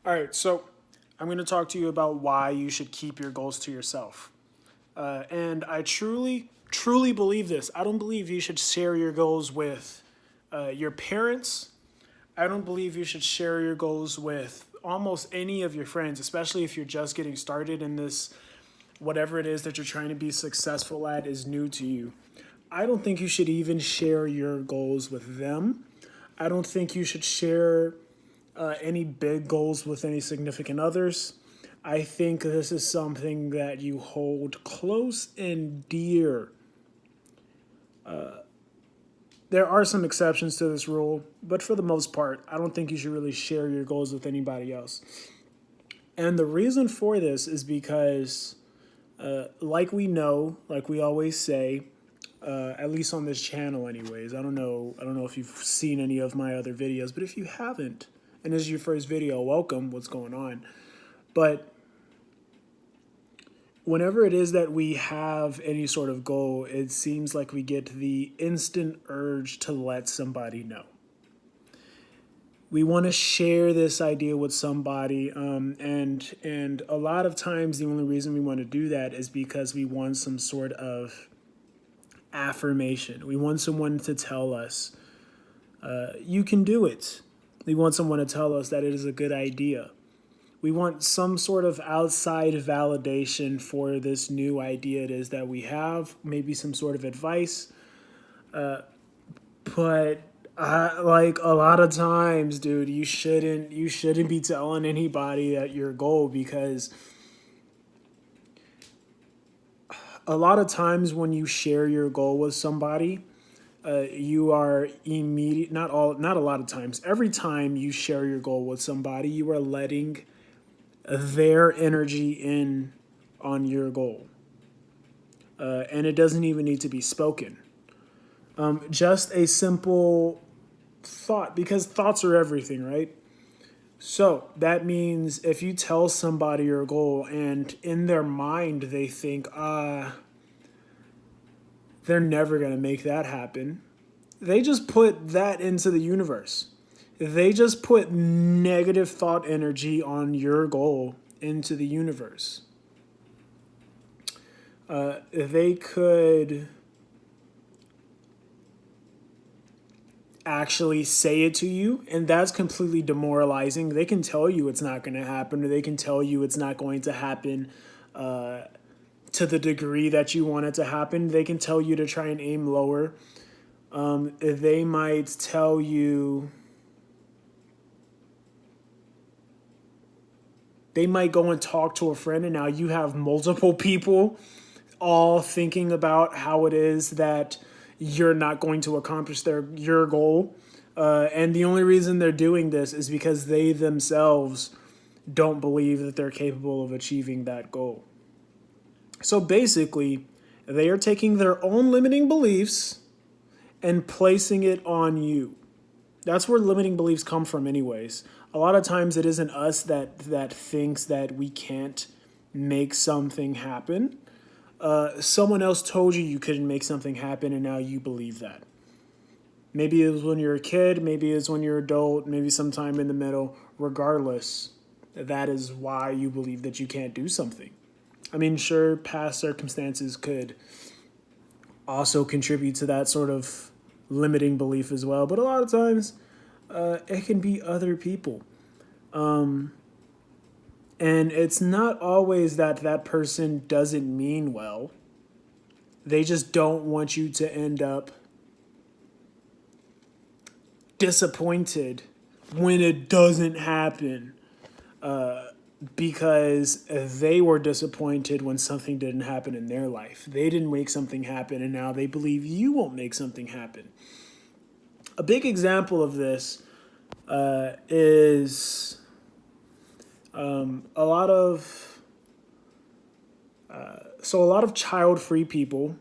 All right, so I'm going to talk to you about why you should keep your goals to yourself. And I truly believe this. I don't believe you should share your goals with your parents. I don't believe you should share your goals with almost any of your friends, especially if you're just getting started in this, whatever it is that you're trying to be successful at is new to you. I don't think you should even share your goals with them. I don't think you should share any big goals with any significant others. I think this is something that you hold close and dear. There are some exceptions to this rule, but for the most part, I don't think you should really share your goals with anybody else. And the reason for this is because, like we know, like we always say, at least on this channel, anyways. I don't know if you've seen any of my other videos, but if you haven't, and this is your first video, welcome. What's going on? But whenever it is that we have any sort of goal, it seems like we get the instant urge to let somebody know. We want to share this idea with somebody, and a lot of times the only reason we want to do that is because we want some sort of affirmation. We want someone to tell us, you can do it. We want someone to tell us that it is a good idea. We want some sort of outside validation for this new idea it is that we have, maybe some sort of advice. But like a lot of times, dude, you shouldn't be telling anybody that your goal, because a lot of times when you share your goal with somebody, you are immediate. Not a lot of times. Every time you share your goal with somebody, you are letting their energy in on your goal. And it doesn't even need to be spoken. Just a simple thought, because thoughts are everything, right? So that means if you tell somebody your goal and in their mind they think, they're never going to make that happen, they just put that into the universe. They just put negative thought energy on your goal into the universe. They could actually say it to you, and that's completely demoralizing. They can tell you it's not going to happen, or they can tell you it's not going to happen to the degree that you want it to happen. They can tell you to try and aim lower. They might tell you, they might go and talk to a friend, and now you have multiple people all thinking about how it is that you're not going to accomplish your goal. And the only reason they're doing this is because they themselves don't believe that they're capable of achieving that goal. So basically, they are taking their own limiting beliefs and placing it on you. That's where limiting beliefs come from anyways. A lot of times it isn't us that thinks that we can't make something happen. Someone else told you you couldn't make something happen, and now you believe that. Maybe it was when you're a kid, maybe it's when you're an adult, maybe sometime in the middle. Regardless, that is why you believe that you can't do something. I mean, sure, past circumstances could also contribute to that sort of limiting belief as well, but a lot of times it can be other people. And it's not always that that person doesn't mean well. They just don't want you to end up disappointed when it doesn't happen, because they were disappointed when something didn't happen in their life. They didn't make something happen, and now they believe you won't make something happen. A big example of this is a lot of a lot of child-free people,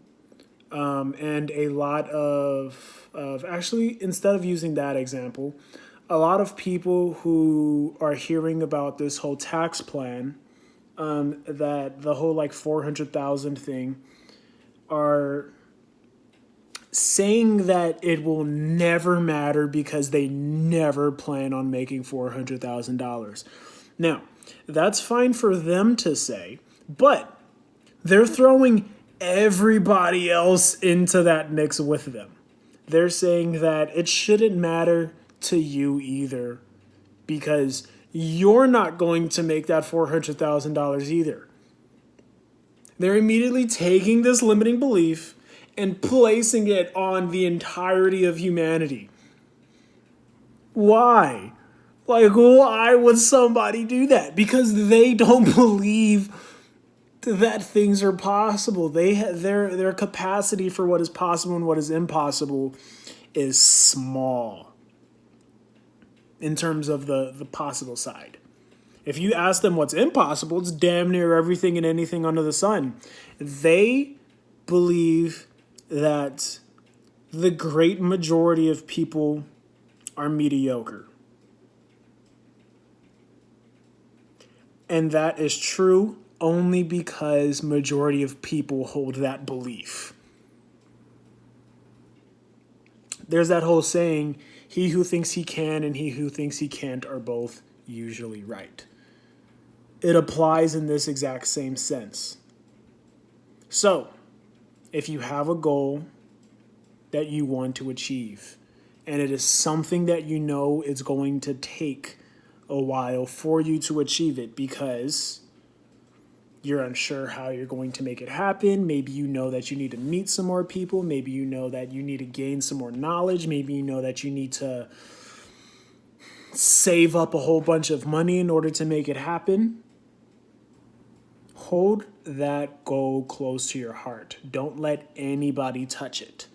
and a lot of actually, instead of using that example, a lot of people who are hearing about this whole tax plan, that the whole like 400,000 thing, are saying that it will never matter because they never plan on making $400,000. Now, that's fine for them to say, but they're throwing everybody else into that mix with them. They're saying that it shouldn't matter to you either because you're not going to make that $400,000 either. They're immediately taking this limiting belief and placing it on the entirety of humanity. Why? Like, why would somebody do that? Because they don't believe that things are possible. Their capacity for what is possible and what is impossible is small in terms of the possible side. If you ask them what's impossible, it's damn near everything and anything under the sun. They believe that the great majority of people are mediocre. And that is true only because majority of people hold that belief. There's that whole saying, he who thinks he can and he who thinks he can't are both usually right. It applies in this exact same sense. So, if you have a goal that you want to achieve, and it is something that you know is going to take a while for you to achieve it because you're unsure how you're going to make it happen. Maybe you know that you need to meet some more people. Maybe you know that you need to gain some more knowledge. Maybe you know that you need to save up a whole bunch of money in order to make it happen. Hold that goal close to your heart. Don't let anybody touch it.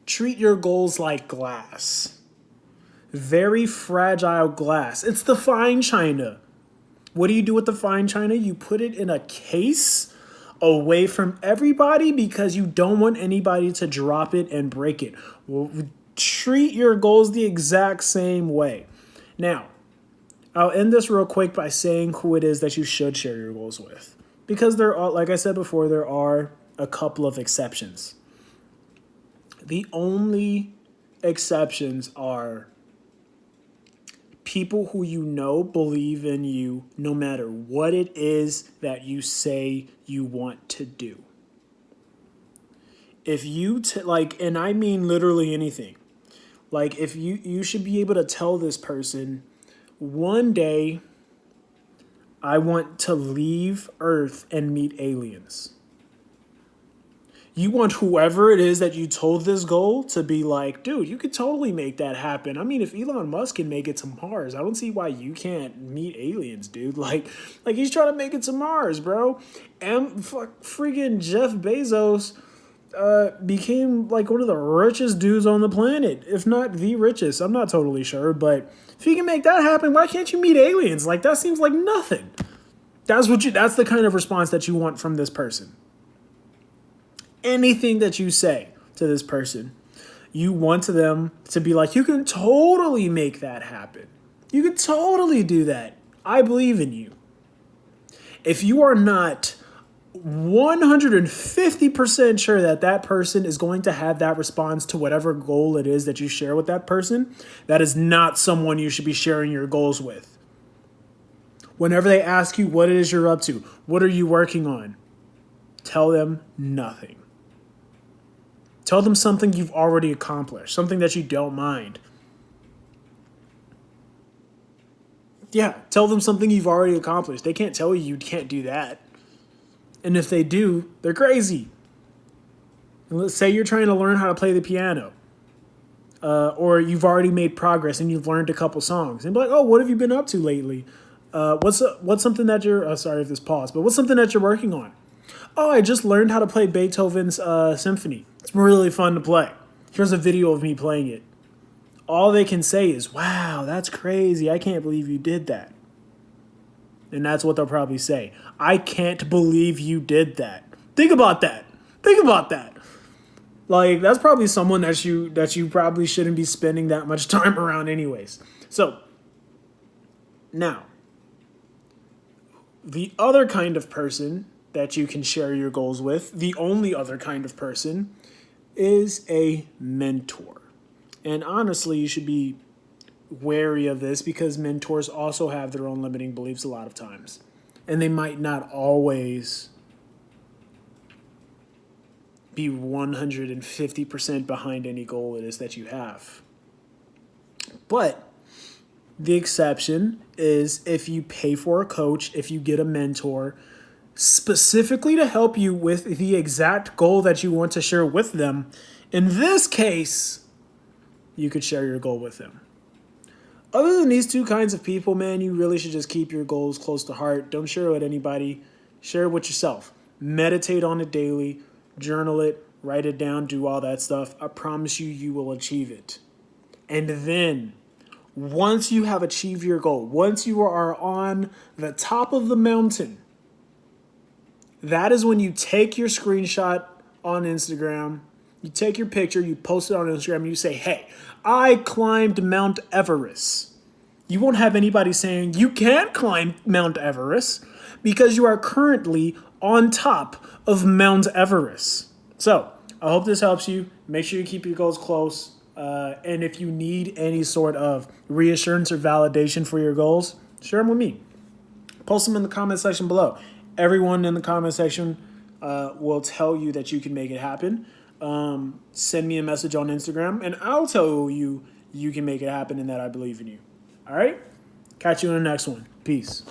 Treat your goals like glass. Very fragile glass. It's the fine china. What do you do with the fine china? You put it in a case away from everybody because you don't want anybody to drop it and break it. Well, treat your goals the exact same way. Now, I'll end this real quick by saying who it is that you should share your goals with. Because there are, like I said before, there are a couple of exceptions. The only exceptions are people who you know believe in you no matter what it is that you say you want to do. If you, and I mean literally anything, like if you should be able to tell this person, one day I want to leave Earth and meet aliens. You want whoever it is that you told this goal to be like, dude, you could totally make that happen. I mean, if Elon Musk can make it to Mars, I don't see why you can't meet aliens, dude. Like he's trying to make it to Mars, bro. And freaking Jeff Bezos became like one of the richest dudes on the planet, if not the richest. I'm not totally sure, but if you can make that happen, why can't you meet aliens? Like that seems like nothing. That's the kind of response that you want from this person. Anything that you say to this person, you want them to be like, you can totally make that happen. You can totally do that. I believe in you. If you are not 150% sure that that person is going to have that response to whatever goal it is that you share with that person, that is not someone you should be sharing your goals with. Whenever they ask you what it is you're up to, what are you working on, tell them nothing. Tell them something you've already accomplished, something that you don't mind. Yeah, tell them something you've already accomplished. They can't tell you can't do that. And if they do, they're crazy. And let's say you're trying to learn how to play the piano. Or you've already made progress and you've learned a couple songs. And be like, oh, what have you been up to lately? What's something that you're, sorry if this paused, but what's something that you're working on? Oh, I just learned how to play Beethoven's symphony. It's really fun to play. Here's a video of me playing it. All they can say is, wow, that's crazy. I can't believe you did that. And that's what they'll probably say. I can't believe you did that. Think about that. Think about that. Like, that's probably someone that you probably shouldn't be spending that much time around anyways. So, now, the other kind of person that you can share your goals with, the only other kind of person, is a mentor. And honestly, you should be wary of this because mentors also have their own limiting beliefs a lot of times. And they might not always be 150% behind any goal it is that you have. But the exception is if you pay for a coach, if you get a mentor, specifically to help you with the exact goal that you want to share with them. In this case, you could share your goal with them. Other than these two kinds of people, man, you really should just keep your goals close to heart. Don't share it with anybody. Share it with yourself. Meditate on it daily. Journal it. Write it down. Do all that stuff. I promise you, you will achieve it. And then, once you have achieved your goal, once you are on the top of the mountain, that is when you take your screenshot on Instagram, you take your picture, you post it on Instagram, and you say, hey, I climbed Mount Everest. You won't have anybody saying you can't climb Mount Everest because you are currently on top of Mount Everest. So I hope this helps you. Make sure you keep your goals close. And if you need any sort of reassurance or validation for your goals, share them with me. Post them in the comment section below. Everyone in the comment section will tell you that you can make it happen. Send me a message on Instagram, and I'll tell you you can make it happen and that I believe in you. All right? Catch you in the next one. Peace.